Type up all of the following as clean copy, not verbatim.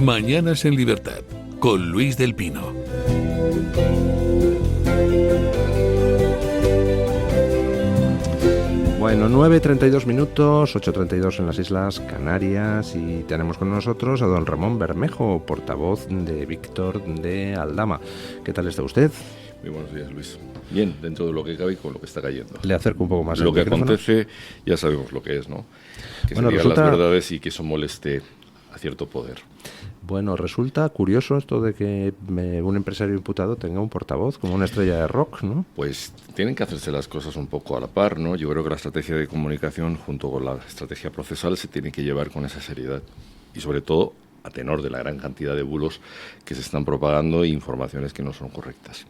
Mañanas en Libertad, con Luis del Pino. Bueno, 9:32 minutos, 8:32 en las Islas Canarias, y tenemos con nosotros a don Ramón Bermejo, portavoz de Víctor de Aldama. ¿Qué tal está usted? Muy buenos días, Luis. Bien, dentro de lo que cabe y con lo que está cayendo. Le acerco un poco más lo el que micrófono. Acontece, ya sabemos lo que es, ¿no? Que Bueno, se digan resulta... las verdades y que eso moleste a cierto poder. Bueno, resulta curioso esto de que un empresario imputado tenga un portavoz como una estrella de rock, ¿no? Pues tienen que hacerse las cosas un poco a la par, ¿no? Yo creo que la estrategia de comunicación junto con la estrategia procesal se tiene que llevar con esa seriedad y sobre todo a tenor de la gran cantidad de bulos que se están propagando e informaciones que no son correctas.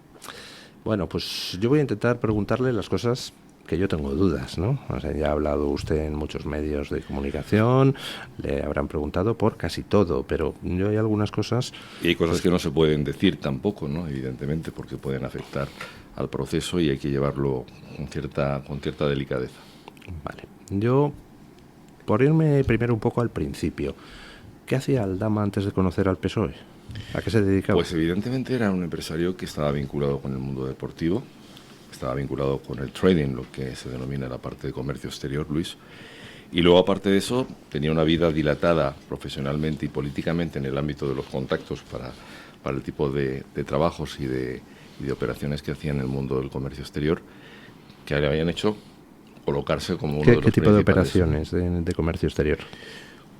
Bueno, pues yo voy a intentar preguntarle las cosas que yo tengo dudas, ¿no? O sea, ya ha hablado usted en muchos medios de comunicación, le habrán preguntado por casi todo, pero yo hay algunas cosas... Y hay cosas que no se pueden decir tampoco, ¿no? Evidentemente, porque pueden afectar al proceso y hay que llevarlo con cierta delicadeza. Vale. Yo, por irme primero un poco al principio, ¿qué hacía Aldama antes de conocer al PSOE? ¿A qué se dedicaba? Pues evidentemente era un empresario que estaba vinculado con el mundo deportivo, estaba vinculado con el trading, lo que se denomina la parte de comercio exterior, Luis. Y luego, aparte de eso, tenía una vida dilatada profesionalmente y políticamente en el ámbito de los contactos para el tipo de trabajos y de operaciones que hacía en el mundo del comercio exterior, que le habían hecho colocarse como uno de los ¿Qué tipo de principales operaciones de comercio exterior?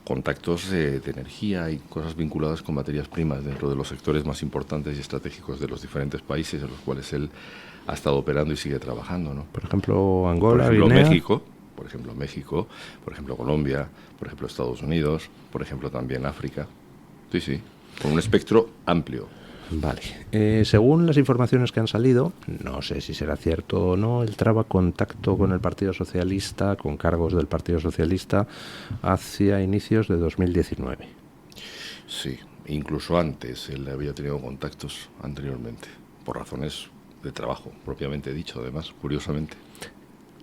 Contactos de energía y cosas vinculadas con materias primas dentro de los sectores más importantes y estratégicos de los diferentes países en los cuales él ha estado operando y sigue trabajando, ¿no? Por ejemplo, Angola, por ejemplo, Guinea. México, por ejemplo, Colombia, por ejemplo, Estados Unidos, por ejemplo, también África. Sí, con un espectro amplio. Vale. Según las informaciones que han salido, no sé si será cierto o no, él traba contacto con el Partido Socialista, con cargos del Partido Socialista, hacia inicios de 2019. Sí, incluso antes él había tenido contactos anteriormente, por razones de trabajo, propiamente dicho, además, curiosamente.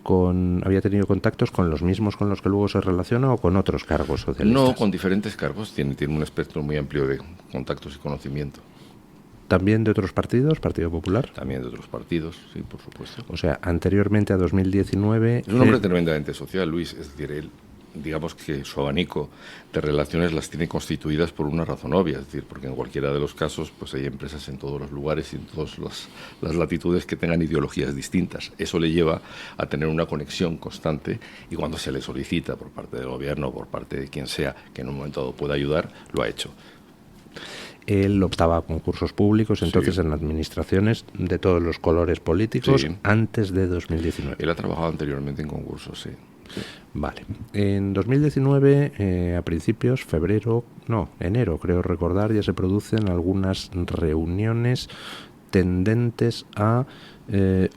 ¿Había tenido contactos con los mismos con los que luego se relaciona o con otros cargos socialistas? No, con diferentes cargos, tiene un espectro muy amplio de contactos y conocimiento. ¿También de otros partidos? ¿Partido Popular? También de otros partidos, sí, por supuesto. O sea, anteriormente a 2019... Es un hombre tremendamente social, Luis, es decir, él, digamos que su abanico de relaciones las tiene constituidas por una razón obvia, es decir, porque en cualquiera de los casos pues hay empresas en todos los lugares y en todas las latitudes que tengan ideologías distintas. Eso le lleva a tener una conexión constante y cuando se le solicita por parte del gobierno o por parte de quien sea que en un momento dado pueda ayudar, lo ha hecho. Él optaba a concursos públicos, entonces Sí. en administraciones de todos los colores políticos, Sí. Antes de 2019. Él ha trabajado anteriormente en concursos, sí. Vale. En 2019, a principios, enero, creo recordar, ya se producen algunas reuniones tendentes a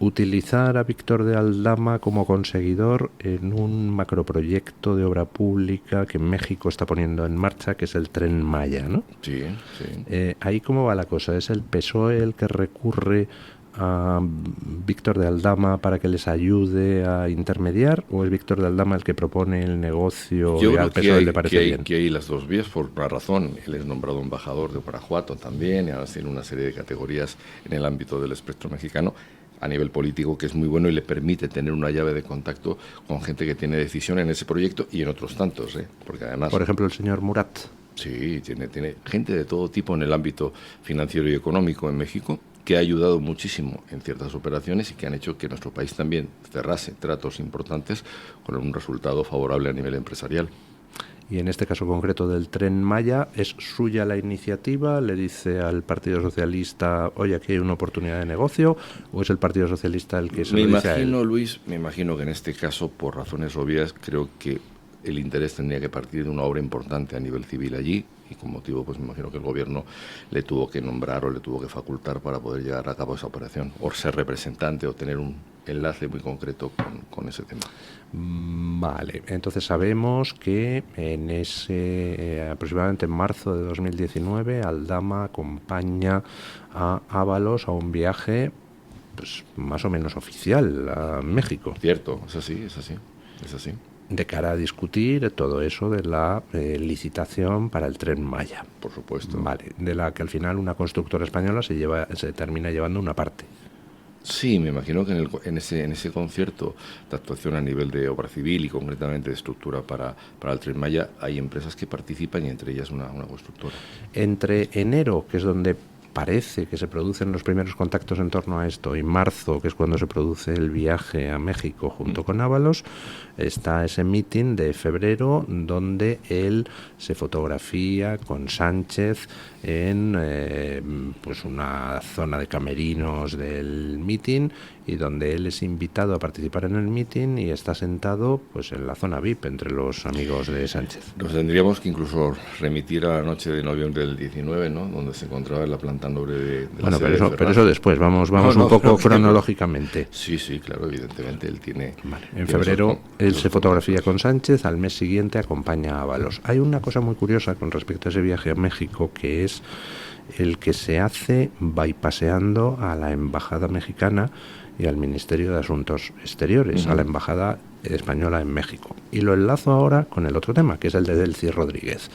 utilizar a Víctor de Aldama como conseguidor en un macroproyecto de obra pública que México está poniendo en marcha, que es el Tren Maya, ¿no? Sí, sí. Ahí cómo va la cosa, ¿es el PSOE el que recurre a Víctor de Aldama para que les ayude a intermediar, o es Víctor de Aldama el que propone el negocio Yo y creo al PSOE le parece bien? que hay las dos vías por una razón. Él es nombrado embajador de Guanajuato también y ahora tiene una serie de categorías en el ámbito del espectro mexicano a nivel político que es muy bueno y le permite tener una llave de contacto con gente que tiene decisión en ese proyecto y en otros tantos, porque además... Por ejemplo, el señor Murat. Sí, tiene gente de todo tipo en el ámbito financiero y económico en México que ha ayudado muchísimo en ciertas operaciones y que han hecho que nuestro país también cerrase tratos importantes con un resultado favorable a nivel empresarial. Y en este caso concreto del Tren Maya, ¿es suya la iniciativa? ¿Le dice al Partido Socialista, oye, aquí hay una oportunidad de negocio? ¿O es el Partido Socialista el que se lo dice a él? Luis, me imagino que en este caso, por razones obvias, creo que el interés tendría que partir de una obra importante a nivel civil allí y con motivo, pues me imagino que el gobierno le tuvo que nombrar o le tuvo que facultar para poder llevar a cabo esa operación, o ser representante o tener un enlace muy concreto con ese tema. Vale, entonces sabemos que en aproximadamente en marzo de 2019 Aldama acompaña a Ábalos a un viaje pues más o menos oficial a México. Cierto, es así. de cara a discutir todo eso de la licitación para el Tren Maya. Por supuesto. Vale, de la que al final una constructora española se termina llevando una parte. Sí, me imagino que en ese concierto de actuación a nivel de obra civil y concretamente de estructura para el Tren Maya, hay empresas que participan y entre ellas una constructora. Entre enero, que es donde parece que se producen los primeros contactos en torno a esto, y marzo, que es cuando se produce el viaje a México junto con Ábalos, está ese meeting de febrero donde él se fotografía con Sánchez en pues una zona de camerinos del meeting, y donde él es invitado a participar en el meeting y está sentado pues en la zona VIP entre los amigos de Sánchez. Nos tendríamos que incluso remitir a la noche de noviembre del 19, ¿no? Donde se encontraba en la planta noble de la bueno, sede pero eso después, vamos un poco cronológicamente. Sí, claro, evidentemente él tiene... Vale. En febrero él se fotografía con Sánchez, al mes siguiente acompaña a Ábalos. Hay una cosa muy curiosa con respecto a ese viaje a México, que es el que se hace bypaseando a la embajada mexicana y al Ministerio de Asuntos Exteriores, a la embajada española en México. Y lo enlazo ahora con el otro tema, que es el de Delcy Rodríguez.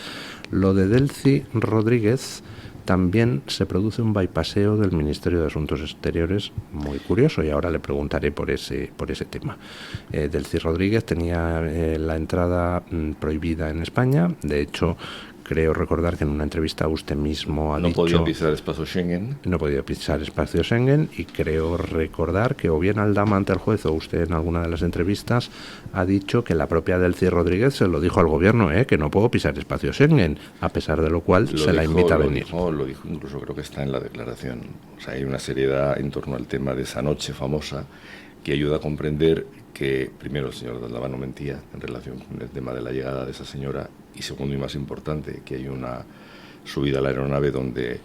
Lo de Delcy Rodríguez también se produce un bypaseo del Ministerio de Asuntos Exteriores muy curioso, y ahora le preguntaré por ese tema. Delcy Rodríguez tenía la entrada prohibida en España. De hecho, creo recordar que en una entrevista usted mismo ha dicho... No podía pisar espacio Schengen. No podía pisar espacio Schengen, y creo recordar que o bien Aldama ante el juez o usted en alguna de las entrevistas ha dicho que la propia Delcy Rodríguez se lo dijo al gobierno, que no puedo pisar espacio Schengen, a pesar de lo cual la invita a venir. Lo dijo, incluso creo que está en la declaración. O sea, hay una seriedad en torno al tema de esa noche famosa que ayuda a comprender que, primero, el señor Aldama no mentía en relación con el tema de la llegada de esa señora, y segundo y más importante, que hay una subida a la aeronave donde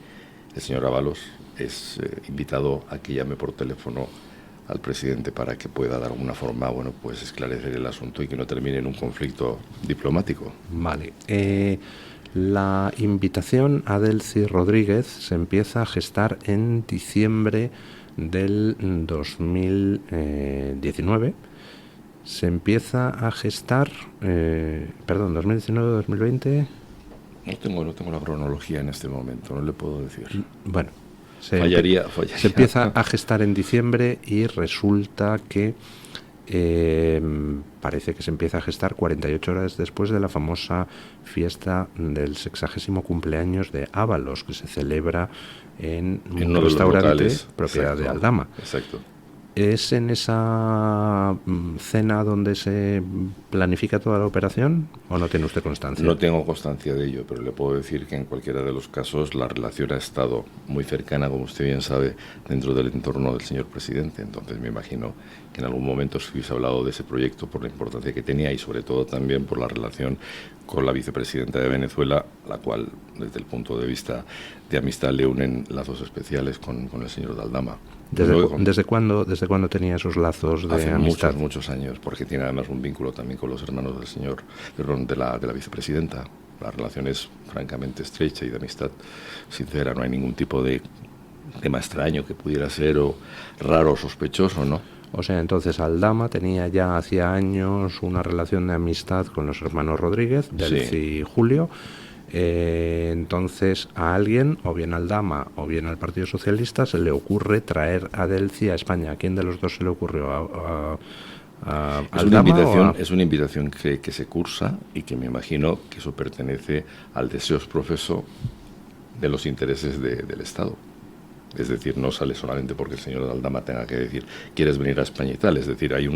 el señor Ábalos es invitado a que llame por teléfono al presidente para que pueda de alguna forma, pues esclarecer el asunto y que no termine en un conflicto diplomático. Vale. La invitación a Delcy Rodríguez se empieza a gestar en diciembre del 2019. Se empieza a gestar, 2019-2020... No tengo la cronología en este momento, no le puedo decir. Bueno, fallaría. Se empieza a gestar en diciembre, y resulta que parece que se empieza a gestar 48 horas después de la famosa fiesta del 60º cumpleaños de Ábalos, que se celebra en un restaurante propiedad de Aldama. Exacto. ¿Es en esa cena donde se planifica toda la operación, o no tiene usted constancia? No tengo constancia de ello, pero le puedo decir que en cualquiera de los casos la relación ha estado muy cercana, como usted bien sabe, dentro del entorno del señor presidente. Entonces me imagino que en algún momento se hubiese hablado de ese proyecto por la importancia que tenía, y sobre todo también por la relación con la vicepresidenta de Venezuela, la cual, desde el punto de vista de amistad, le unen lazos especiales con el señor Aldama. ¿Desde cuándo tenía esos lazos de amistad? Hace muchos años, porque tiene además un vínculo también con los hermanos del señor, de la vicepresidenta. La relación es francamente estrecha y de amistad sincera. No hay ningún tipo de tema extraño que pudiera ser o raro o sospechoso, ¿no? O sea, entonces Aldama tenía ya hacía años una relación de amistad con los hermanos Rodríguez, Delcy y Julio. Entonces a alguien, o bien al Aldama o bien al Partido Socialista, se le ocurre traer a Delcy a España. ¿A quién de los dos se le ocurrió? Es una invitación que se cursa, y que me imagino que eso pertenece al deseo profeso de los intereses del Estado. Es decir, no sale solamente porque el señor Aldama tenga que decir ¿quieres venir a España y tal? Es decir, hay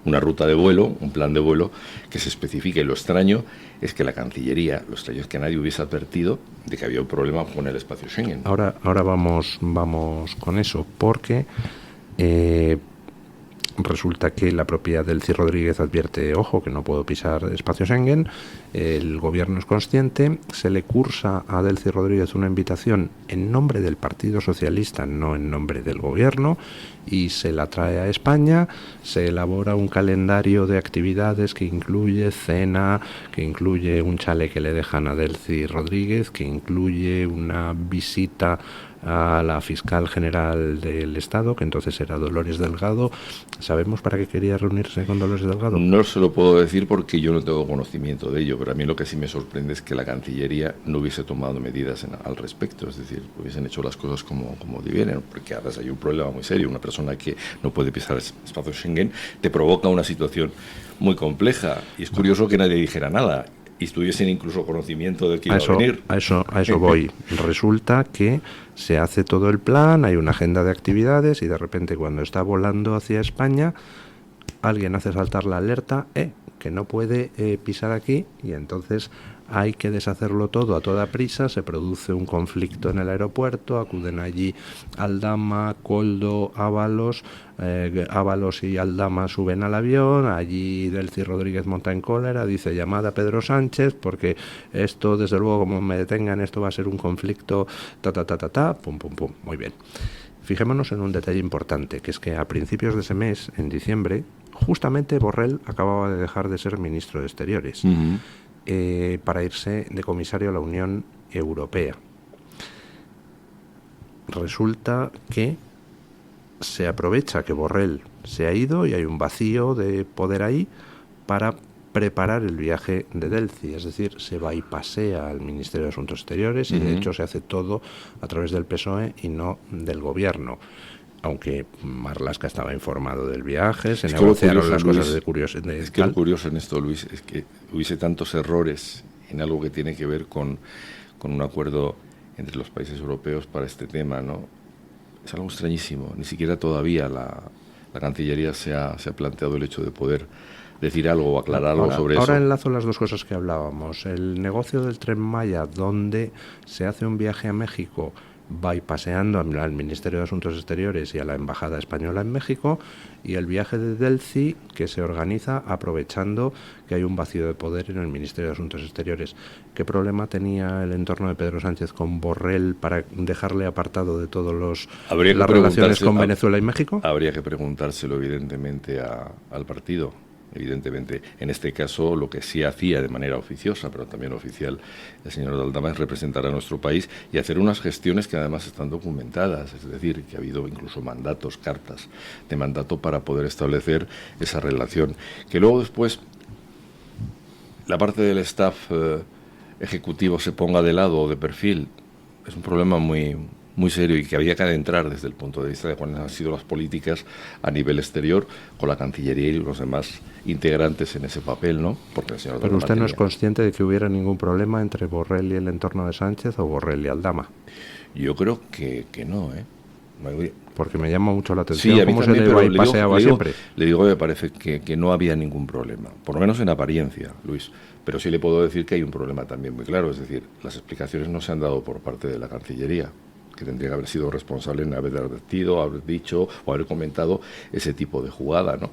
una ruta de vuelo, un plan de vuelo que se especifica, y lo extraño es que la Cancillería, lo extraño es que nadie hubiese advertido de que había un problema con el espacio Schengen. Ahora vamos con eso, porque resulta que la propia Delcy Rodríguez advierte, ojo, que no puedo pisar espacio Schengen. El gobierno es consciente, se le cursa a Delcy Rodríguez una invitación en nombre del Partido Socialista, no en nombre del gobierno, y se la trae a España. Se elabora un calendario de actividades que incluye cena, que incluye un chalet que le dejan a Delcy Rodríguez, que incluye una visita a la fiscal general del Estado, que entonces era Dolores Delgado. ¿Sabemos para qué quería reunirse con Dolores Delgado? No se lo puedo decir porque yo no tengo conocimiento de ello, pero a mí lo que sí me sorprende es que la Cancillería no hubiese tomado medidas al respecto, es decir, hubiesen hecho las cosas como debieran, porque además hay un problema muy serio. Una persona que no puede pisar el espacio Schengen te provoca una situación muy compleja, y es curioso que nadie dijera nada y tuviesen incluso conocimiento de que iba a venir. A eso voy. Resulta que se hace todo el plan, hay una agenda de actividades y de repente cuando está volando hacia España alguien hace saltar la alerta, que no puede pisar aquí, y entonces hay que deshacerlo todo a toda prisa. Se produce un conflicto en el aeropuerto, acuden allí Aldama, Koldo, Ábalos, Ábalos y Aldama suben al avión, allí Delcy Rodríguez monta en cólera, dice llamada a Pedro Sánchez, porque esto desde luego como me detengan esto va a ser un conflicto, pum, pum, pum, muy bien. Fijémonos en un detalle importante, que es que a principios de ese mes, en diciembre, justamente Borrell acababa de dejar de ser ministro de Exteriores. Para irse de comisario a la Unión Europea. Resulta que se aprovecha que Borrell se ha ido y hay un vacío de poder ahí para preparar el viaje de Delcy, es decir, se va y pasea al Ministerio de Asuntos Exteriores y de hecho se hace todo a través del PSOE y no del gobierno. Aunque Marlaska estaba informado del viaje, se negociaron las cosas de curioso. Es que lo curioso en esto, Luis, es que hubiese tantos errores en algo que tiene que ver con un acuerdo entre los países europeos para este tema, ¿no? Es algo extrañísimo. Ni siquiera todavía la Cancillería se ha planteado el hecho de poder decir algo o aclarar algo sobre eso. Ahora enlazo las dos cosas que hablábamos. El negocio del Tren Maya, donde se hace un viaje a México bypaseando al Ministerio de Asuntos Exteriores y a la Embajada Española en México, y el viaje de Delcy, que se organiza aprovechando que hay un vacío de poder en el Ministerio de Asuntos Exteriores. ¿Qué problema tenía el entorno de Pedro Sánchez con Borrell para dejarle apartado de todas las relaciones con Venezuela y México? Habría que preguntárselo evidentemente al partido. Evidentemente, en este caso, lo que sí hacía de manera oficiosa, pero también oficial, el señor Aldama, es representar a nuestro país y hacer unas gestiones que además están documentadas, es decir, que ha habido incluso mandatos, cartas de mandato para poder establecer esa relación. Que luego después la parte del staff ejecutivo se ponga de lado o de perfil, es un problema muy serio y que había que adentrar desde el punto de vista de cuáles han sido las políticas a nivel exterior con la Cancillería y los demás integrantes en ese papel, ¿no? Porque el señor Pero usted no es consciente de que hubiera ningún problema entre Borrell y el entorno de Sánchez o Borrell y Aldama. Yo creo que no, Porque me llama mucho la atención. Sí, a mí cómo también, se le paseaba siempre. Le digo que me parece que no había ningún problema, por lo menos en apariencia, Luis. Pero sí le puedo decir que hay un problema también muy claro, es decir, las explicaciones no se han dado por parte de la Cancillería, que tendría que haber sido responsable en haber advertido, haber dicho o haber comentado ese tipo de jugada, ¿no?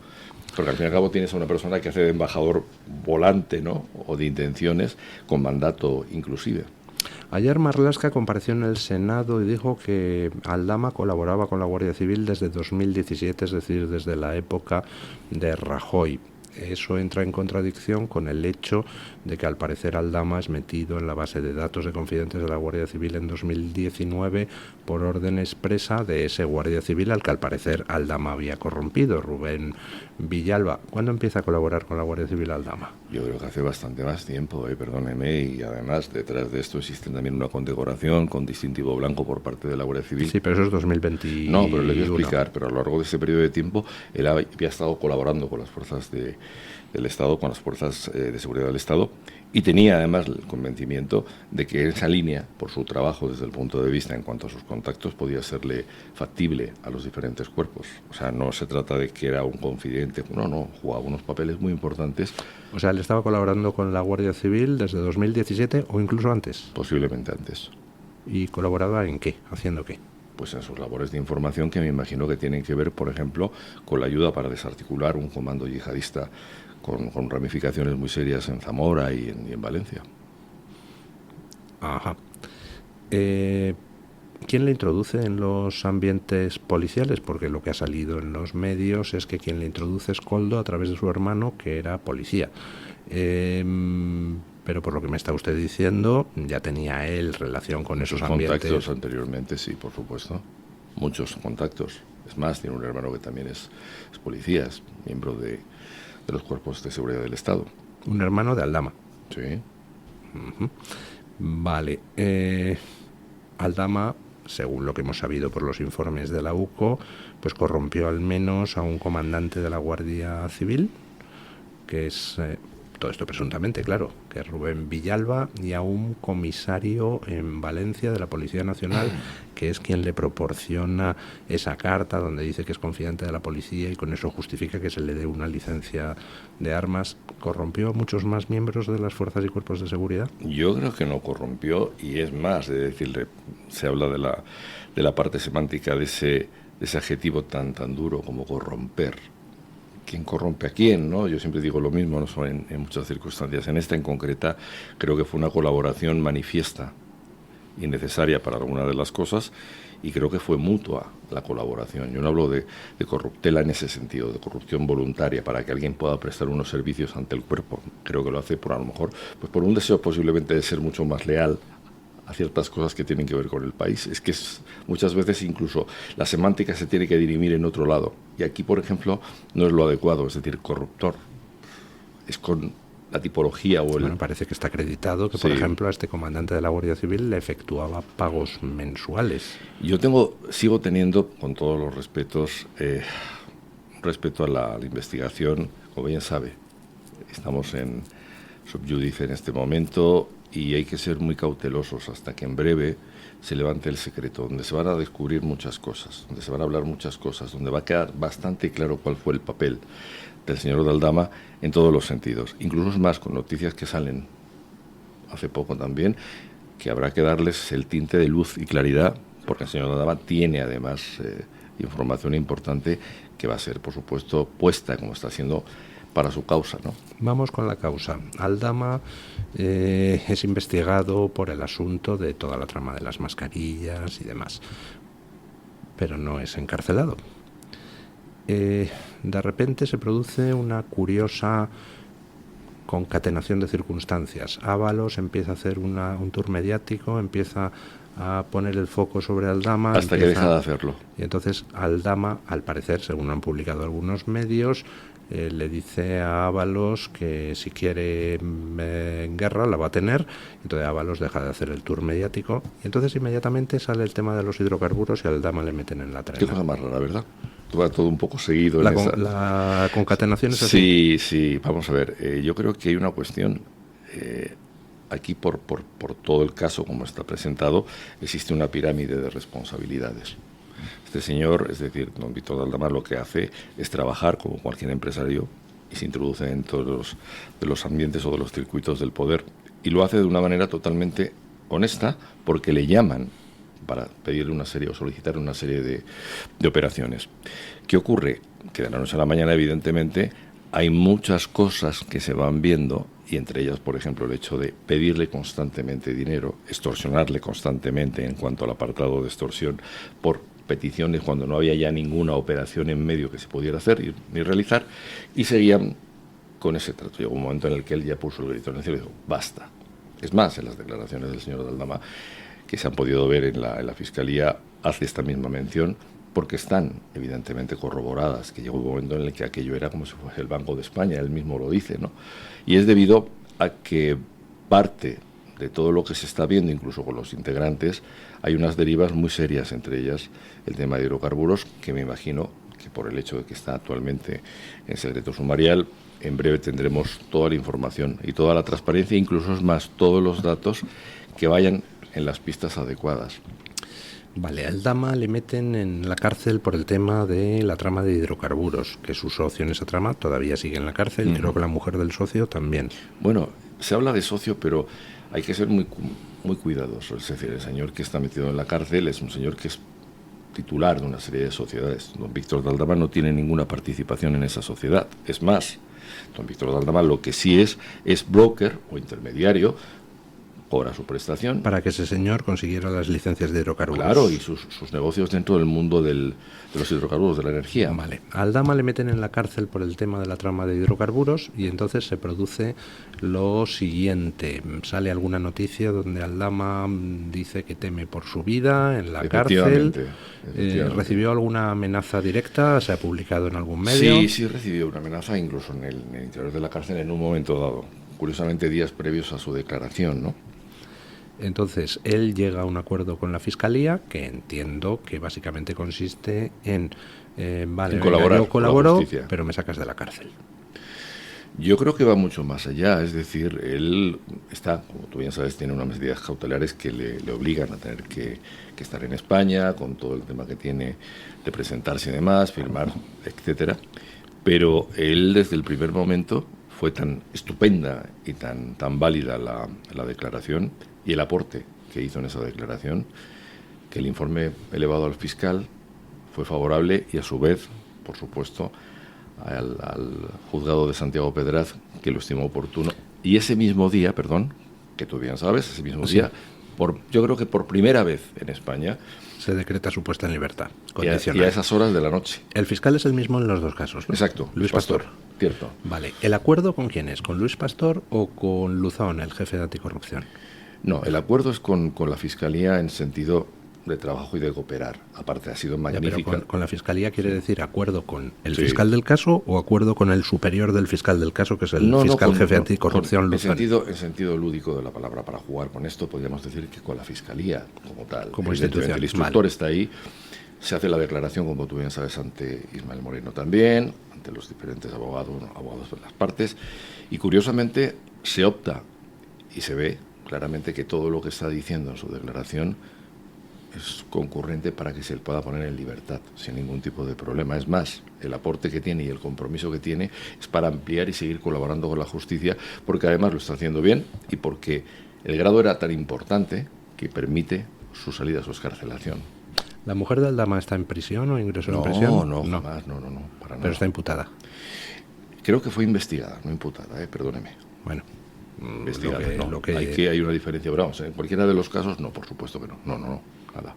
Porque al fin y al cabo tienes a una persona que hace de embajador volante, ¿no? O de intenciones con mandato inclusive. Ayer Marlaska compareció en el Senado y dijo que Aldama colaboraba con la Guardia Civil desde 2017, es decir, desde la época de Rajoy. Eso entra en contradicción con el hecho de que al parecer Aldama es metido en la base de datos de confidentes de la Guardia Civil en 2019 por orden expresa de ese Guardia Civil al que al parecer Aldama había corrompido, Rubén Villalba. ¿Cuándo empieza a colaborar con la Guardia Civil Aldama? Yo creo que hace bastante más tiempo, perdóneme, y además detrás de esto existe también una condecoración con distintivo blanco por parte de la Guardia Civil. Sí, pero eso es 2021. No, pero le voy a explicar, pero a lo largo de ese periodo de tiempo él había estado colaborando con las fuerzas del Estado, con las fuerzas de seguridad del Estado, y tenía además el convencimiento de que esa línea, por su trabajo desde el punto de vista en cuanto a sus contactos, podía serle factible a los diferentes cuerpos. O sea, no se trata de que era un confidente, no, jugaba unos papeles muy importantes. O sea, él estaba colaborando con la Guardia Civil desde 2017 o incluso antes. Posiblemente antes. ¿Y colaboraba en qué? ¿Haciendo qué? Pues en sus labores de información que me imagino que tienen que ver, por ejemplo, con la ayuda para desarticular un comando yihadista con ramificaciones muy serias en Zamora y en Valencia. Ajá. ¿Quién le introduce en los ambientes policiales? Porque lo que ha salido en los medios es que quien le introduce es Koldo a través de su hermano, que era policía. Pero por lo que me está usted diciendo, ya tenía él relación con esos ambientes. Contactos anteriormente, sí, por supuesto. Muchos contactos. Es más, tiene un hermano que también es policía, es miembro de los cuerpos de seguridad del Estado. Un hermano de Aldama. Sí. Uh-huh. Vale. Aldama, según lo que hemos sabido por los informes de la UCO, pues corrompió al menos a un comandante de la Guardia Civil, que es... todo esto presuntamente, claro, que es Rubén Villalba, y a un comisario en Valencia de la Policía Nacional, que es quien le proporciona esa carta donde dice que es confidente de la policía y con eso justifica que se le dé una licencia de armas. ¿Corrompió a muchos más miembros de las fuerzas y cuerpos de seguridad? Yo creo que no corrompió, y es más, de decirle, se habla de la parte semántica de ese adjetivo tan duro como corromper. ¿Quién corrompe a quién? ¿No? Yo siempre digo lo mismo, ¿no? en muchas circunstancias. En esta en concreta creo que fue una colaboración manifiesta y necesaria para alguna de las cosas, y creo que fue mutua la colaboración. Yo no hablo de corruptela en ese sentido, de corrupción voluntaria para que alguien pueda prestar unos servicios ante el cuerpo. Creo que lo hace por, a lo mejor, pues por un deseo posiblemente de ser mucho más leal a ciertas cosas que tienen que ver con el país. Es que muchas veces incluso la semántica se tiene que dirimir en otro lado. Y aquí, por ejemplo, no es lo adecuado, es decir, corruptor. Es con la tipología o el... Bueno, parece que está acreditado que, sí, por ejemplo, a este comandante de la Guardia Civil le efectuaba pagos mensuales. Yo sigo teniendo, con todos los respetos, respeto a la investigación. Como bien sabe, estamos en subyúdice en este momento, y hay que ser muy cautelosos hasta que en breve se levante el secreto, donde se van a descubrir muchas cosas, donde se van a hablar muchas cosas, donde va a quedar bastante claro cuál fue el papel del señor de Aldama en todos los sentidos. Incluso es más, con noticias que salen hace poco también, que habrá que darles el tinte de luz y claridad, porque el señor de Aldama tiene además información importante que va a ser, por supuesto, puesta, como está haciendo, para su causa, ¿no? Vamos con la causa. Aldama es investigado por el asunto de toda la trama de las mascarillas y demás, pero no es encarcelado. De repente se produce una curiosa concatenación de circunstancias. Ábalos empieza a hacer un tour mediático, empieza a poner el foco sobre Aldama. Hasta que deja de hacerlo. Y entonces Aldama, al parecer, según han publicado algunos medios, le dice a Ábalos que si quiere guerra la va a tener. Entonces Ábalos deja de hacer el tour mediático y entonces inmediatamente sale el tema de los hidrocarburos y a Aldama le meten en la trena. Qué cosa más rara, ¿verdad? Va todo un poco seguido. La concatenación es así. Sí, vamos a ver. Yo creo que hay una cuestión. Aquí, por todo el caso como está presentado, existe una pirámide de responsabilidades. Este señor, es decir, don Víctor de Aldama, lo que hace es trabajar como cualquier empresario y se introduce en todos los ambientes o de los circuitos del poder. Y lo hace de una manera totalmente honesta, porque le llaman para pedirle una serie o solicitar una serie de operaciones. ¿Qué ocurre? Que de la noche a la mañana, evidentemente, hay muchas cosas que se van viendo, y entre ellas, por ejemplo, el hecho de pedirle constantemente dinero, extorsionarle constantemente en cuanto al apartado de extorsión por peticiones cuando no había ya ninguna operación en medio que se pudiera hacer ni realizar, y seguían con ese trato. Llegó un momento en el que él ya puso el grito en el cielo y dijo, basta. Es más, en las declaraciones del señor de Aldama, que se han podido ver en la Fiscalía, hace esta misma mención, porque están evidentemente corroboradas, que llegó un momento en el que aquello era como si fuese el Banco de España, él mismo lo dice, ¿no? Y es debido a que parte de todo lo que se está viendo, incluso con los integrantes, hay unas derivas muy serias, entre ellas el tema de hidrocarburos, que me imagino que por el hecho de que está actualmente en secreto sumarial, en breve tendremos toda la información y toda la transparencia, incluso es más, todos los datos que vayan en las pistas adecuadas. Vale, a Aldama le meten en la cárcel por el tema de la trama de hidrocarburos, que su socio en esa trama todavía sigue en la cárcel, y creo que la mujer del socio también. Bueno, se habla de socio, pero hay que ser muy cuidadoso. Es decir, el señor que está metido en la cárcel es un señor que es titular de una serie de sociedades. Don Víctor de Aldama no tiene ninguna participación en esa sociedad. Es más, don Víctor de Aldama lo que sí es broker o intermediario cobra su prestación. Para que ese señor consiguiera las licencias de hidrocarburos. Claro, y sus negocios dentro del mundo de los hidrocarburos, de la energía. Vale. A Aldama le meten en la cárcel por el tema de la trama de hidrocarburos y entonces se produce lo siguiente. Sale alguna noticia donde Aldama dice que teme por su vida en la cárcel. Efectivamente. ¿Recibió alguna amenaza directa? ¿Se ha publicado en algún medio? Sí, recibió una amenaza incluso en el interior de la cárcel en un momento dado. Curiosamente, días previos a su declaración, ¿no? Entonces, él llega a un acuerdo con la Fiscalía, que entiendo que básicamente consiste en, vale, en colaborar, yo colaboro, con la justicia, pero me sacas de la cárcel. Yo creo que va mucho más allá, es decir, él está, como tú bien sabes, tiene unas medidas cautelares que le obligan a tener que estar en España, con todo el tema que tiene de presentarse y demás, firmar, etcétera. Pero él, desde el primer momento, fue tan estupenda y tan válida la declaración y el aporte que hizo en esa declaración, que el informe elevado al fiscal fue favorable y, a su vez, por supuesto, al juzgado de Santiago Pedraz, que lo estimó oportuno. Y ese mismo día, que tú bien sabes, ese mismo día, yo creo que por primera vez en España, se decreta su puesta en libertad condicional. Y a esas horas de la noche. El fiscal es el mismo en los dos casos, ¿no? Exacto. Luis Pastor. Cierto. Vale. ¿El acuerdo con quién es? ¿Con Luis Pastor o con Luzón, el jefe de anticorrupción? No, el acuerdo es con la Fiscalía en sentido de trabajo y de cooperar. Aparte, ha sido magnífica. Pero con la Fiscalía quiere decir acuerdo con el fiscal del caso o acuerdo con el superior del fiscal del caso, que es el fiscal jefe de anticorrupción, Luzón. En sentido lúdico de la palabra, para jugar con esto, podríamos decir que con la Fiscalía como tal. Como institución. El instructor está ahí, se hace la declaración, como tú bien sabes, ante Ismael Moreno también, ante los diferentes abogados de las partes, y curiosamente se opta y se ve claramente que todo lo que está diciendo en su declaración es concurrente para que se le pueda poner en libertad sin ningún tipo de problema. Es más, el aporte que tiene y el compromiso que tiene es para ampliar y seguir colaborando con la justicia, porque además lo está haciendo bien y porque el grado era tan importante que permite su salida a su excarcelación. ¿La mujer de Aldama está en prisión o ingresó en prisión? No, jamás, no, para nada. Pero está imputada. Creo que fue investigada, no imputada, perdóneme. Bueno, investigada, hay una diferencia, pero vamos, en cualquiera de los casos, no, por supuesto que no, nada.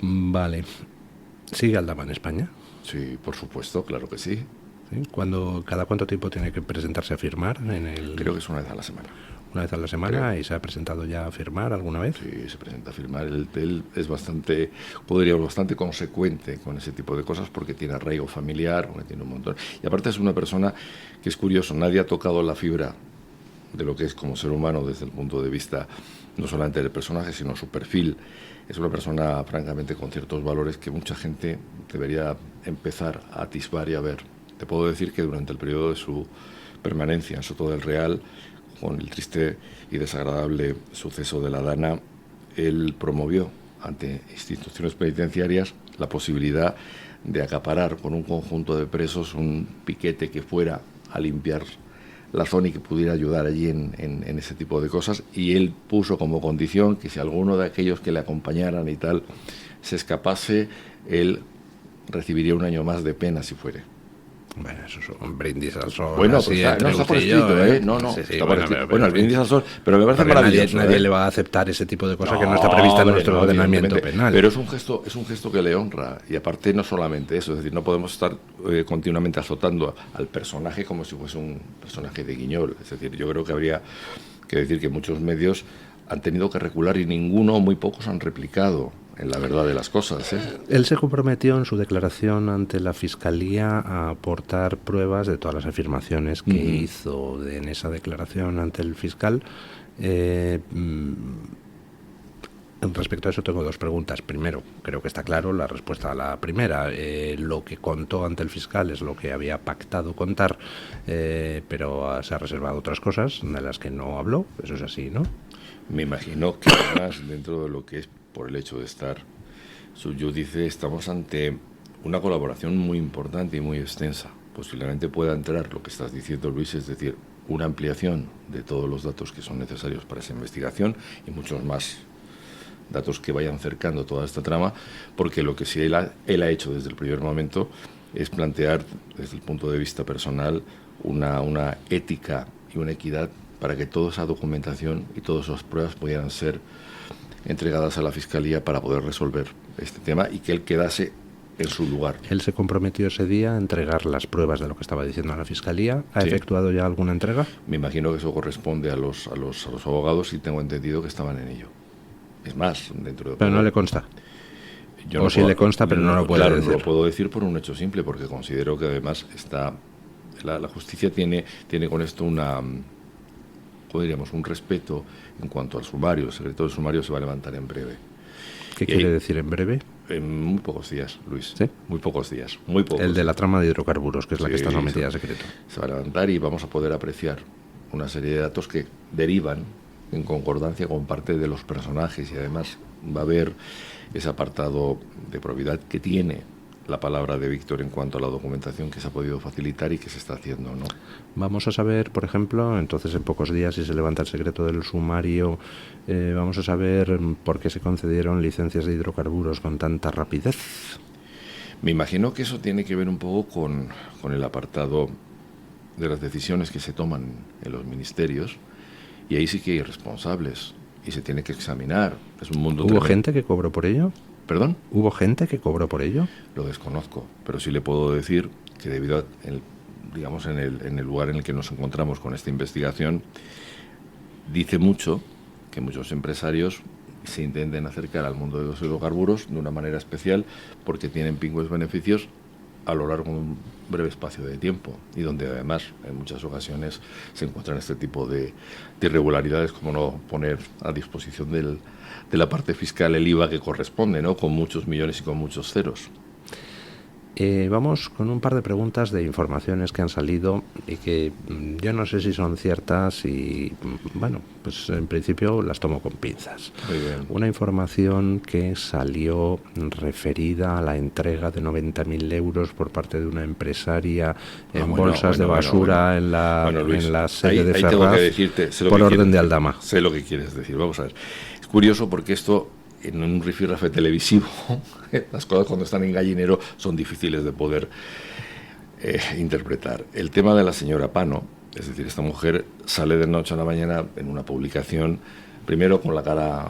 Vale. ¿Sigue Aldama en España? Sí, por supuesto, claro que sí. ¿Sí? ¿Cada cuánto tiempo tiene que presentarse a firmar? Creo que es una vez a la semana. Una vez a la semana. Creo. ¿Y se ha presentado ya a firmar alguna vez? Sí, se presenta a firmar. Él es bastante consecuente con ese tipo de cosas porque tiene arraigo familiar, porque tiene un montón. Y aparte es una persona que es curioso, nadie ha tocado la fibra de lo que es como ser humano desde el punto de vista no solamente del personaje, sino su perfil. Es una persona francamente con ciertos valores que mucha gente debería empezar a atisbar y a ver. Te puedo decir que durante el periodo de su permanencia en Soto del Real, con el triste y desagradable suceso de la Dana, él promovió ante instituciones penitenciarias la posibilidad de acaparar con un conjunto de presos un piquete que fuera a limpiar la zona y que pudiera ayudar allí en ese tipo de cosas, y él puso como condición que si alguno de aquellos que le acompañaran y tal se escapase, él recibiría un año más de pena si fuere. Bueno, eso es un brindis al sol. Bueno, pues está por escrito, ¿eh? No, sí, está por escrito. Bueno, el brindis al sol, pero me parece maravilloso. Nadie le va a aceptar ese tipo de cosas que no está prevista en nuestro ordenamiento penal. Pero es un gesto que le honra, y aparte no solamente eso, es decir, no podemos estar continuamente azotando al personaje como si fuese un personaje de guiñol. Es decir, yo creo que habría que decir que muchos medios han tenido que recular y ninguno, muy pocos han replicado en la verdad de las cosas, ¿eh? Él se comprometió en su declaración ante la Fiscalía a aportar pruebas de todas las afirmaciones que hizo en esa declaración ante el fiscal. Respecto a eso tengo dos preguntas. Primero, creo que está claro la respuesta a la primera. Lo que contó ante el fiscal es lo que había pactado contar, pero se ha reservado otras cosas de las que no habló. Eso es así, ¿no? Me imagino que además, dentro de lo que es por el hecho de estar subyúdice, estamos ante una colaboración muy importante y muy extensa. Posiblemente pueda entrar lo que estás diciendo, Luis, es decir, una ampliación de todos los datos que son necesarios para esa investigación y muchos más datos que vayan cercando toda esta trama, porque lo que sí él ha hecho desde el primer momento es plantear, desde el punto de vista personal, una ética y una equidad para que toda esa documentación y todas esas pruebas pudieran ser entregadas a la Fiscalía para poder resolver este tema y que él quedase en su lugar. Él se comprometió ese día a entregar las pruebas de lo que estaba diciendo a la Fiscalía. ¿Ha Sí. efectuado ya alguna entrega? Me imagino que eso corresponde a los abogados y tengo entendido que estaban en ello. Es más, dentro de Pero poco, no le consta. yo o no sí puedo- le consta, pero no lo puede claro, decir. no lo puedo decir por un hecho simple, porque considero que además la justicia tiene con esto ¿cómo diríamos? Un respeto en cuanto al sumario. El secreto del sumario se va a levantar en breve. ¿Qué Y quiere ahí- decir en breve? En muy pocos días, Luis. ¿Sí? Muy pocos días. Muy pocos. El de la trama de hidrocarburos, que es la que Sí, está sometida a sí. secreto. Se va a levantar y vamos a poder apreciar una serie de datos que derivan en concordancia con parte de los personajes, y además va a haber ese apartado de probidad que tiene la palabra de Víctor en cuanto a la documentación que se ha podido facilitar y que se está haciendo, ¿no? Vamos a saber, por ejemplo, entonces en pocos días, si se levanta el secreto del sumario, vamos a saber por qué se concedieron licencias de hidrocarburos con tanta rapidez. Me imagino que eso tiene que ver un poco con el apartado de las decisiones que se toman en los ministerios, y ahí sí que hay responsables y se tiene que examinar. Es un mundo ¿Hubo tremendo. gente que cobró por ello? ¿Perdón? ¿Hubo gente que cobró por ello? Lo desconozco, pero sí le puedo decir que debido a, digamos, en el lugar en el que nos encontramos con esta investigación, dice mucho que muchos empresarios se intenten acercar al mundo de los hidrocarburos de una manera especial porque tienen pingües beneficios a lo largo de un breve espacio de tiempo, y donde además en muchas ocasiones se encuentran este tipo de irregularidades, como no poner a disposición de la parte fiscal el IVA que corresponde, ¿no? Con muchos millones y con muchos ceros. Vamos con un par de preguntas de informaciones que han salido y que yo no sé si son ciertas y, bueno, pues en principio las tomo con pinzas. Muy bien. Una información que salió referida a la entrega de 90.000 euros por parte de una empresaria en bolsas de basura en la Luis, en la sede de ahí tengo que Ferraz decirte, sé lo por que orden quieres- de Aldama. Sé lo que quieres decir, vamos a ver. Es curioso porque esto, en un rifirrafe televisivo, las cosas cuando están en gallinero son difíciles de poder interpretar. El tema de la señora Pano, es decir, esta mujer sale de noche a la mañana en una publicación, primero con la cara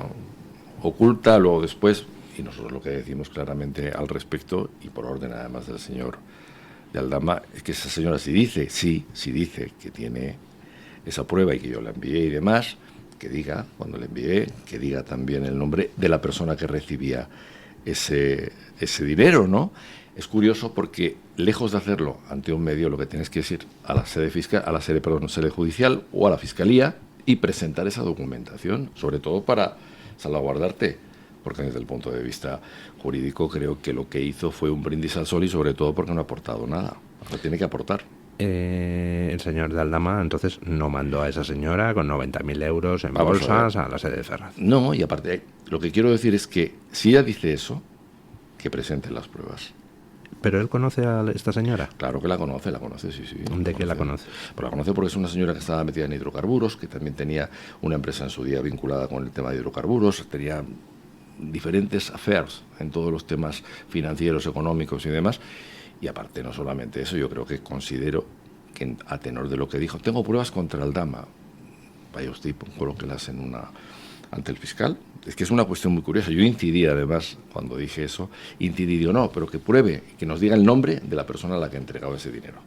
oculta, luego después, y nosotros lo que decimos claramente al respecto, y por orden además del señor de Aldama, es que esa señora sí dice que tiene esa prueba y que yo la envié y demás, que diga, cuando le envié, que diga también el nombre de la persona que recibía ese dinero, ¿no? Es curioso porque, lejos de hacerlo ante un medio, lo que tienes que decir a la sede sede judicial o a la fiscalía y presentar esa documentación, sobre todo para salvaguardarte, porque desde el punto de vista jurídico creo que lo que hizo fue un brindis al sol, y sobre todo porque no ha aportado nada. Ahora tiene que aportar. El señor de Aldama entonces no mandó a esa señora con 90.000 euros en Vamos a bolsas a la sede de Ferraz. No, y aparte, lo que quiero decir es que si ella dice eso, que presente las pruebas. ¿Pero él conoce a esta señora? Claro que la conoce, sí, sí. ¿De qué la conoce? Pues la conoce porque es una señora que estaba metida en hidrocarburos, que también tenía una empresa en su día vinculada con el tema de hidrocarburos, tenía diferentes affairs en todos los temas financieros, económicos y demás. Y aparte, no solamente eso, yo creo que considero que, a tenor de lo que dijo, tengo pruebas contra Aldama. Vaya usted y colóquelas ante el fiscal. Es que es una cuestión muy curiosa. Yo incidí, además, cuando dije eso, digo, no, pero que pruebe, que nos diga el nombre de la persona a la que ha entregado ese dinero.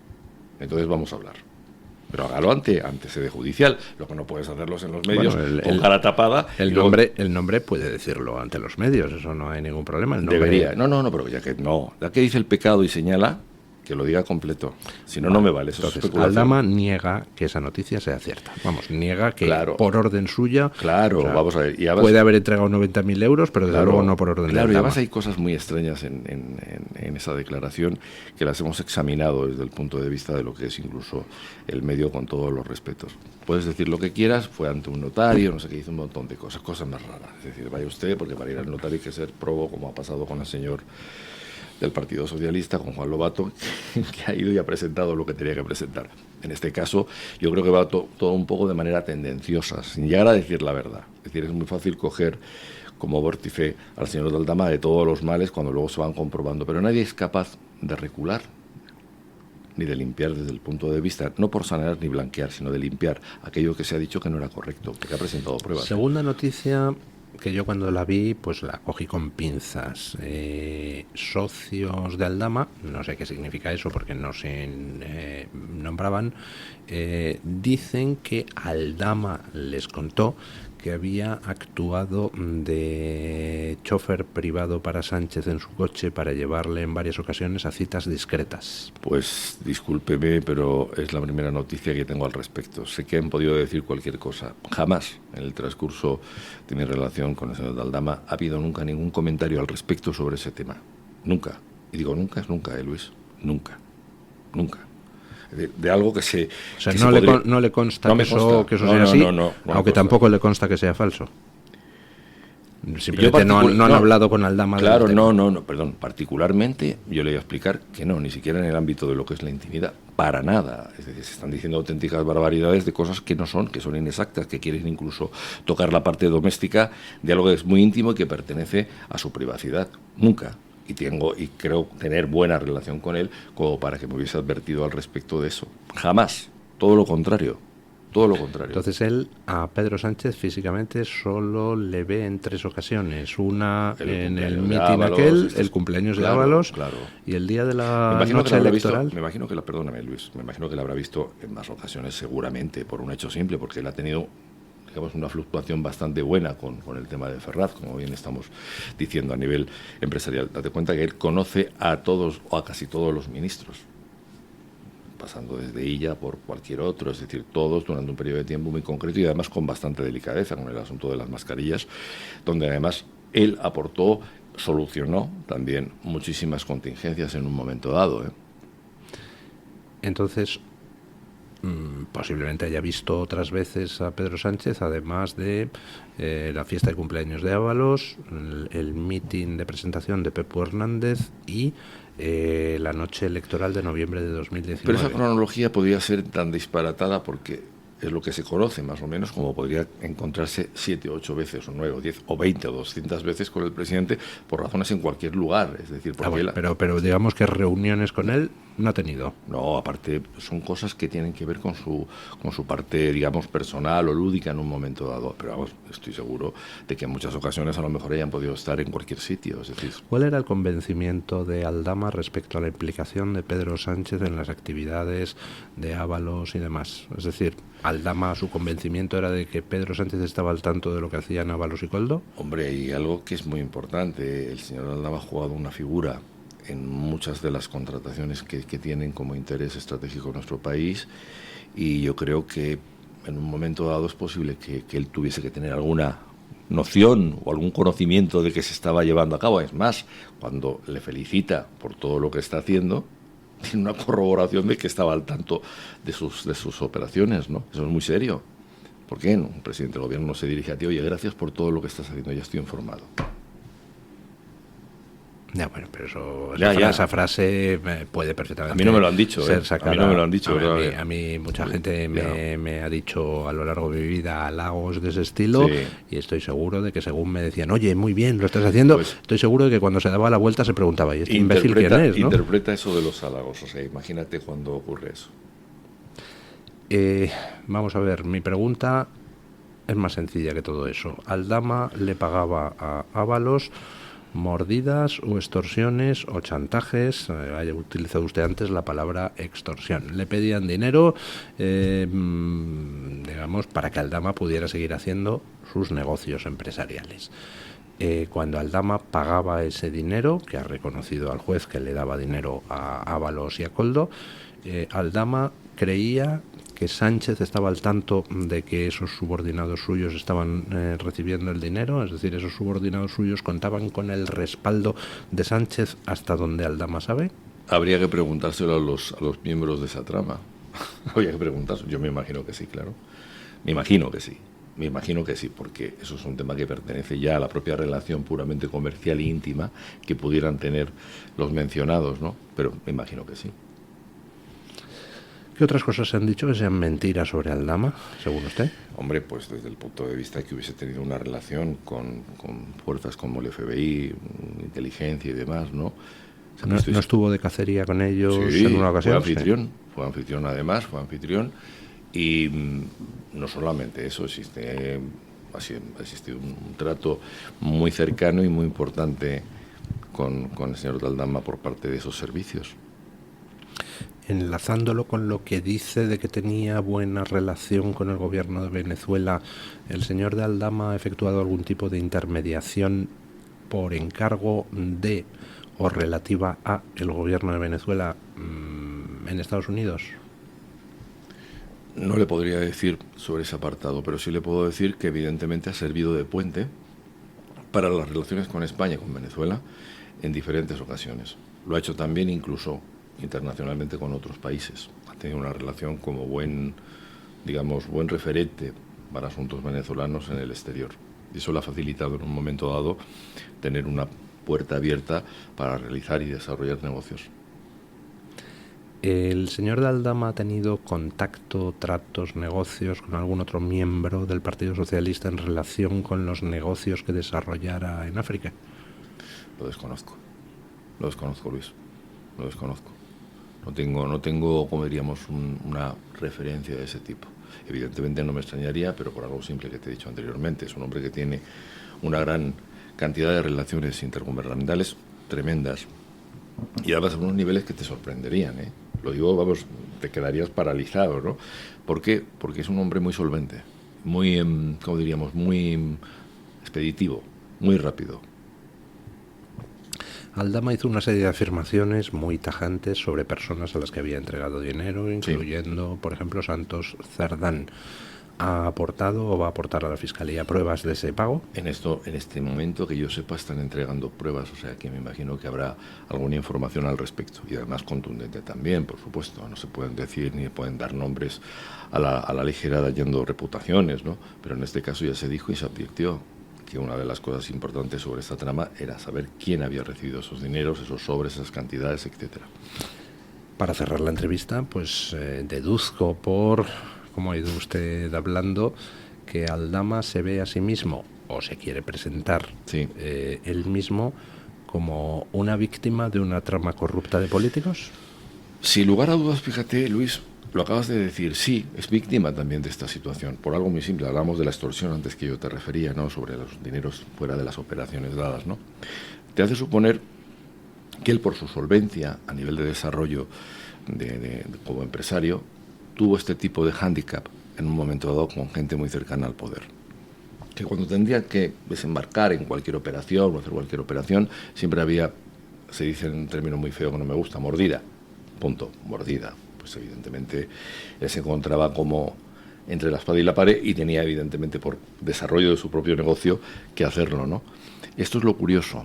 Entonces vamos a hablar. Pero hágalo ante sede judicial. Lo que no puedes hacerlo es en los medios, Bueno, con cara tapada. El y luego- nombre puede decirlo ante los medios, eso no hay ningún problema. El nombre, Debería. No, pero ya que dice el pecado y señala, que lo diga completo. Si no, no me vale. Eso es Entonces, especulación. Aldama niega que esa noticia sea cierta. Vamos, niega que Claro. por orden suya Claro, vamos a ver. Y además- puede haber entregado 90.000 euros, pero desde Claro, luego no por orden de claro, y Aldama. además hay cosas muy extrañas en esa declaración que las hemos examinado desde el punto de vista de lo que es incluso el medio, con todos los respetos. Puedes decir lo que quieras, fue ante un notario, no sé qué, hizo un montón de cosas más raras. Es decir, vaya usted, porque para ir al notario hay que ser probo, como ha pasado con el señor del Partido Socialista, con Juan Lobato, que ha ido y ha presentado lo que tenía que presentar. En este caso, yo creo que va todo un poco de manera tendenciosa, sin llegar a decir la verdad. Es decir, es muy fácil coger como vórtice al señor de Aldama de todos los males cuando luego se van comprobando, pero nadie es capaz de recular. ni de limpiar desde el punto de vista, no por sanear ni blanquear, sino de limpiar aquello que se ha dicho que no era correcto, porque ha presentado pruebas. Segunda noticia que yo cuando la vi, pues la cogí con pinzas. Socios de Aldama, no sé qué significa eso porque no se nombraban, dicen que Aldama les contó que había actuado de chofer privado para Sánchez en su coche para llevarle en varias ocasiones a citas discretas. Pues discúlpeme, pero es la primera noticia que tengo al respecto. Sé que han podido decir cualquier cosa. Jamás en el transcurso de mi relación con el señor de Aldama ha habido nunca ningún comentario al respecto sobre ese tema. Nunca. Y digo nunca es nunca, Luis. Nunca. Nunca. De algo que se... O sea, que no, se podría... no le consta, no que eso sea así, aunque tampoco le consta que sea falso. Simplemente no han hablado con Aldama. Claro, no, perdón. Particularmente yo le voy a explicar que no, ni siquiera en el ámbito de lo que es la intimidad, para nada. Es decir, se están diciendo auténticas barbaridades de cosas que no son, que son inexactas, que quieren incluso tocar la parte doméstica de algo que es muy íntimo y que pertenece a su privacidad. Nunca. Y creo tener buena relación con él como para que me hubiese advertido al respecto de eso. Jamás. Todo lo contrario. Todo lo contrario. Entonces él a Pedro Sánchez físicamente solo le ve en 3 ocasiones. Una en el mitin aquel, el cumpleaños de Ábalos, y el día de la noche electoral. Me imagino que perdóname, Luis, me imagino que la habrá visto en más ocasiones seguramente, por un hecho simple, porque él ha tenido, digamos, una fluctuación bastante buena con el tema de Ferraz, como bien estamos diciendo a nivel empresarial. Date cuenta que él conoce a todos o a casi todos los ministros, pasando desde Illa por cualquier otro, es decir, todos durante un periodo de tiempo muy concreto y además con bastante delicadeza con el asunto de las mascarillas, donde además él aportó, solucionó también muchísimas contingencias en un momento dado. Entonces, posiblemente haya visto otras veces a Pedro Sánchez, además de la fiesta de cumpleaños de Ábalos, el mitin de presentación de Pepo Hernández y la noche electoral de noviembre de 2019. Pero esa cronología podría ser tan disparatada porque es lo que se conoce más o menos, como podría encontrarse 7, 8 veces, o 9, o 10, o 20, o 200 veces con el presidente por razones en cualquier lugar. Es decir, porque pero digamos que reuniones con él no ha tenido. No, aparte son cosas que tienen que ver con su parte, digamos, personal o lúdica en un momento dado. Pero vamos, estoy seguro de que en muchas ocasiones a lo mejor hayan podido estar en cualquier sitio. Es decir, ¿cuál era el convencimiento de Aldama respecto a la implicación de Pedro Sánchez en las actividades de Ábalos y demás? Es decir, Aldama, su convencimiento era de que Pedro Sánchez estaba al tanto de lo que hacían Ábalos y Koldo. Hombre, y algo que es muy importante, el señor Aldama ha jugado una figura en muchas de las contrataciones que tienen como interés estratégico nuestro país, y yo creo que en un momento dado es posible que él tuviese que tener alguna noción o algún conocimiento de que se estaba llevando a cabo. Es más, cuando le felicita por todo lo que está haciendo, tiene una corroboración de que estaba al tanto de sus operaciones, ¿no? Eso es muy serio. ¿Por qué no? Un presidente del gobierno no se dirige a ti, oye, gracias por todo lo que estás haciendo, ya estoy informado. Ya, bueno, pero esa frase puede perfectamente. A mí no me lo han dicho, ser sacada. A mí no me lo han dicho. A mí mucha gente me ha dicho a lo largo de mi vida halagos de ese estilo, sí. Y estoy seguro de que según me decían, oye, muy bien, lo estás haciendo, pues, estoy seguro de que cuando se daba la vuelta se preguntaba, ¿y este imbécil quién es? ¿No? Interpreta eso de los halagos, o sea, imagínate cuando ocurre eso. Vamos a ver, mi pregunta es más sencilla que todo eso. Aldama le pagaba a Ábalos mordidas o extorsiones o chantajes. Haya utilizado usted antes la palabra extorsión. Le pedían dinero, digamos, para que Aldama pudiera seguir haciendo sus negocios empresariales. Cuando Aldama pagaba ese dinero, que ha reconocido al juez que le daba dinero a Ábalos y a Koldo, Aldama creía que Sánchez estaba al tanto de que esos subordinados suyos estaban recibiendo el dinero, es decir, esos subordinados suyos contaban con el respaldo de Sánchez hasta donde Aldama sabe. Habría que preguntárselo a los miembros de esa trama. Habría que preguntárselo. Yo me imagino que sí, claro. Me imagino que sí, porque eso es un tema que pertenece ya a la propia relación puramente comercial e íntima que pudieran tener los mencionados, ¿no? Pero me imagino que sí. ¿Qué otras cosas se han dicho que sean mentiras sobre Aldama, según usted? Hombre, pues desde el punto de vista de que hubiese tenido una relación con fuerzas como el FBI, inteligencia y demás, ¿no? ¿No estuvo de cacería con ellos sí, en una ocasión? Fue anfitrión además, y no solamente eso, ha existido un trato muy cercano y muy importante con el señor de Aldama por parte de esos servicios. Enlazándolo con lo que dice de que tenía buena relación con el gobierno de Venezuela, ¿el señor de Aldama ha efectuado algún tipo de intermediación por encargo de o relativa a el gobierno de Venezuela en Estados Unidos? No le podría decir sobre ese apartado, pero sí le puedo decir que evidentemente ha servido de puente para las relaciones con España y con Venezuela en diferentes ocasiones. Lo ha hecho también incluso internacionalmente con otros países. Ha tenido una relación como buen referente para asuntos venezolanos en el exterior. Y eso le ha facilitado en un momento dado tener una puerta abierta para realizar y desarrollar negocios. ¿El señor de Aldama ha tenido contacto, tratos, negocios con algún otro miembro del Partido Socialista en relación con los negocios que desarrollara en África? Lo desconozco, Luis, lo desconozco. No tengo, como diríamos, una referencia de ese tipo. Evidentemente no me extrañaría, pero por algo simple que te he dicho anteriormente. Es un hombre que tiene una gran cantidad de relaciones intergubernamentales tremendas y además a unos niveles que te sorprenderían, ¿eh? Lo digo, te quedarías paralizado, ¿no? ¿Por qué? Porque es un hombre muy solvente, muy, muy expeditivo, muy rápido. Aldama hizo una serie de afirmaciones muy tajantes sobre personas a las que había entregado dinero, incluyendo, por ejemplo, Santos Cerdán. ¿Ha aportado o va a aportar a la Fiscalía pruebas de ese pago? En este momento, que yo sepa, están entregando pruebas, o sea que me imagino que habrá alguna información al respecto, y además contundente también, por supuesto. No se pueden decir ni pueden dar nombres a la ligera dañando reputaciones, ¿no? Pero en este caso ya se dijo y se advirtió que una de las cosas importantes sobre esta trama era saber quién había recibido esos dineros, esos sobres, esas cantidades, etcétera. Para cerrar la entrevista, pues deduzco por cómo ha ido usted hablando que Aldama se ve a sí mismo, o se quiere presentar él mismo, como una víctima de una trama corrupta de políticos. Sin lugar a dudas, fíjate, Luis, lo acabas de decir, sí, es víctima también de esta situación, por algo muy simple. Hablamos de la extorsión antes que yo te refería, ¿no? Sobre los dineros fuera de las operaciones dadas, ¿no? Te hace suponer que él, por su solvencia a nivel de desarrollo como empresario, tuvo este tipo de hándicap en un momento dado con gente muy cercana al poder, que cuando tendría que desembarcar en cualquier operación o hacer cualquier operación, siempre había, se dice en un término muy feo que no me gusta, mordida, punto, mordida. Pues evidentemente él se encontraba como entre la espada y la pared y tenía evidentemente por desarrollo de su propio negocio que hacerlo, ¿no? Esto es lo curioso.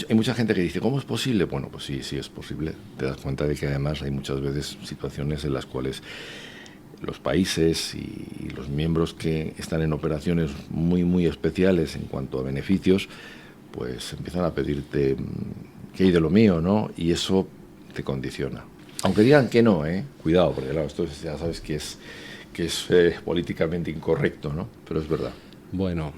Hay mucha gente que dice, ¿cómo es posible? Bueno, pues sí es posible. Te das cuenta de que además hay muchas veces situaciones en las cuales los países y los miembros que están en operaciones muy, muy especiales en cuanto a beneficios, pues empiezan a pedirte qué hay de lo mío, ¿no? Y eso te condiciona. Aunque digan que no, cuidado, porque claro, esto ya sabes que es políticamente incorrecto, ¿no? Pero es verdad. Bueno,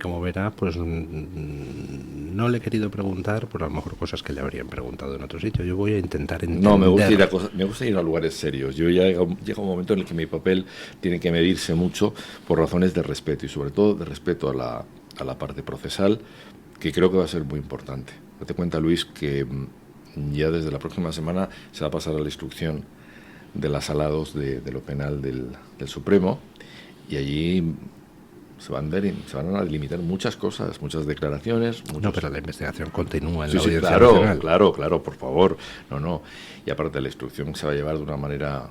como verá, pues no le he querido preguntar por a lo mejor cosas que le habrían preguntado en otro sitio. Yo voy a intentar entender. No, me gusta ir a lugares serios. Yo ya llega un momento en el que mi papel tiene que medirse mucho por razones de respeto y sobre todo de respeto a la parte procesal, que creo que va a ser muy importante. Date cuenta, Luis, que ya desde la próxima semana se va a pasar a la instrucción de las Sala 2 de lo penal del Supremo, y allí se van a delimitar muchas cosas, muchas declaraciones. No, pero la investigación continúa en la Audiencia Nacional. Claro, por favor. No. Y aparte la instrucción se va a llevar de una manera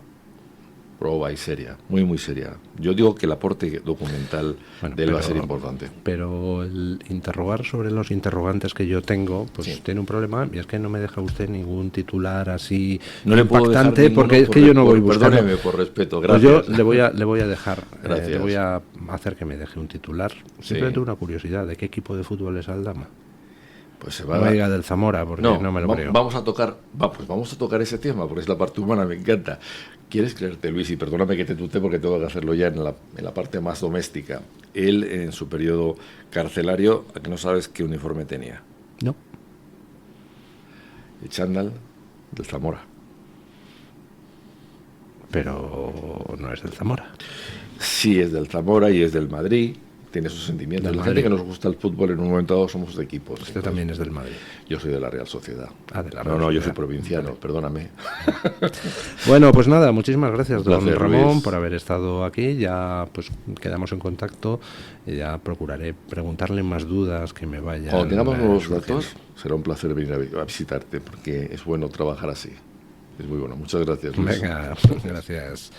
proba y seria, muy, muy seria. Yo digo que el aporte documental de él va a ser importante. Pero el interrogar sobre los interrogantes que yo tengo, pues tiene un problema, y es que no me deja usted ningún titular así no impactante, le puedo porque es que yo no voy buscando. Perdóneme, por respeto, gracias. Pues yo le voy a dejar, le voy a hacer que me deje un titular. Simplemente una curiosidad, ¿de qué equipo de fútbol es Aldama? Pues se va no me diga del Zamora, porque no me lo creo. Vamos a tocar ese tema, porque es la parte humana, me encanta. ¿Quieres creerte, Luis? Y perdóname que te tutee porque tengo que hacerlo ya en la parte más doméstica. Él, en su periodo carcelario, ¿a que no sabes qué uniforme tenía? No. de chándal del Zamora. Pero no es del Zamora. Sí, es del Zamora y es del Madrid. Tiene sus sentimientos. Del La Madrid. gente que nos gusta el fútbol, en un momento dado somos de equipos. Usted también es del Madrid. Yo soy de la Real Sociedad. Ah, de la No, Real yo soy Sociedad. provinciano, perdóname. Bueno, pues nada, muchísimas gracias, Un don placer, Ramón, Luis. por haber estado aquí. Ya pues quedamos en contacto y ya procuraré preguntarle más dudas que me vayan. Cuando tengamos nuevos surgiendo. datos, será un placer venir a visitarte, porque es bueno trabajar así. Es muy bueno. Muchas gracias, Luis. Venga, gracias.